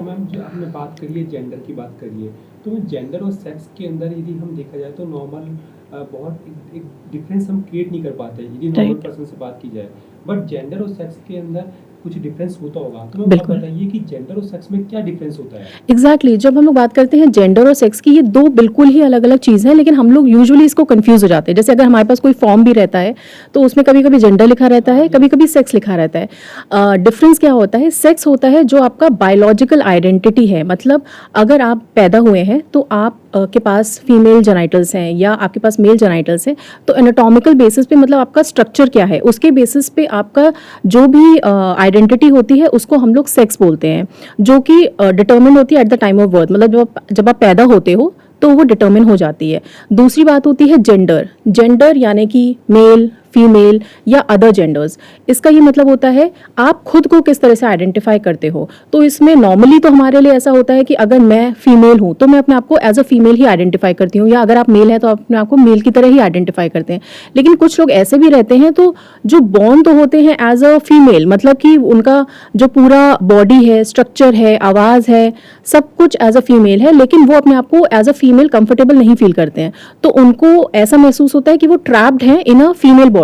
अच्छा मैम, जो आपने बात करी है जेंडर की बात करी है, तो जेंडर और सेक्स के अंदर यदि हम देखा जाए तो नॉर्मल बहुत एक डिफरेंस हम क्रिएट नहीं कर पाते यदि नॉर्मल राइट। पर्सन से बात की जाए। बट जेंडर और सेक्स के अंदर कुछ डिफरेंस होता होगा, तो मैम आप बिल्कुल। बताइए कि जेंडर और सेक्स में क्या डिफरेंस होता है? एग्जैक्टली जब हम लोग बात करते हैं जेंडर और सेक्स की, ये दो बिल्कुल ही अलग अलग चीज़ हैं, लेकिन हम लोग यूजुअली इसको कंफ्यूज हो जाते हैं। जैसे अगर हमारे पास कोई फॉर्म भी रहता है तो उसमें कभी कभी जेंडर लिखा रहता है, कभी कभी सेक्स लिखा रहता है। डिफरेंस क्या होता है? सेक्स होता है जो आपका बायोलॉजिकल आइडेंटिटी है, मतलब अगर आप पैदा हुए हैं तो आप के पास फीमेल जेनाइटल्स हैं या आपके पास मेल जेनाइटल्स हैं, तो एनाटॉमिकल बेसिस पे मतलब आपका स्ट्रक्चर क्या है उसके बेसिस पे आपका जो भी आइडेंटिटी होती है उसको हम लोग सेक्स बोलते हैं, जो कि डिटर्मिन होती है at the time of birth, मतलब जब आप पैदा होते हो तो वो डिटर्मिन हो जाती है। दूसरी बात होती है जेंडर। जेंडर यानी कि मेल, फीमेल या अदर जेंडर्स। इसका ये मतलब होता है आप खुद को किस तरह से आइडेंटिफाई करते हो। तो इसमें नॉर्मली तो हमारे लिए ऐसा होता है कि अगर मैं फीमेल हूँ तो मैं अपने आप को एज अ फीमेल ही आइडेंटिफाई करती हूँ, या अगर आप मेल हैं तो आप अपने आप को मेल की तरह ही आइडेंटिफाई करते हैं। लेकिन कुछ लोग ऐसे भी रहते हैं तो जो बॉर्न तो होते हैं एज अ फीमेल, मतलब कि उनका जो पूरा बॉडी है, स्ट्रक्चर है, आवाज़ है, सब कुछ एज अ फीमेल है, लेकिन वो अपने आप को एज अ फीमेल कंफर्टेबल नहीं फील करते हैं। तो उनको ऐसा महसूस होता है कि वो ट्रैप्ड हैं इन अ फीमेल बॉडी।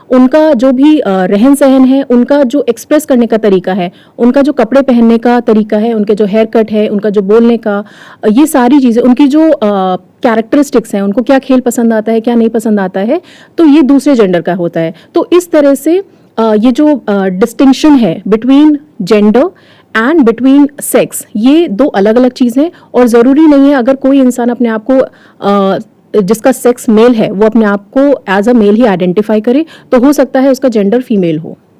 उनका जो भी रहन सहन है, उनका जो एक्सप्रेस करने का तरीका है, उनका जो कपड़े पहनने का तरीका है, उनके जो हेयर कट है, उनका जो बोलने का, ये सारी चीज़ें, उनकी जो कैरेक्टरिस्टिक्स हैं, उनको क्या खेल पसंद आता है, क्या नहीं पसंद आता है, तो ये दूसरे जेंडर का होता है। तो इस तरह से ये जो डिस्टिंक्शन है between gender and between sex, ये दो अलग अलग चीज़ें हैं। और ज़रूरी नहीं है अगर कोई इंसान अपने आप को जिसका सेक्स मेल है वो अपने आप को एज अ मेल ही आइडेंटिफाई करे, तो हो सकता है उसका जेंडर फीमेल हो।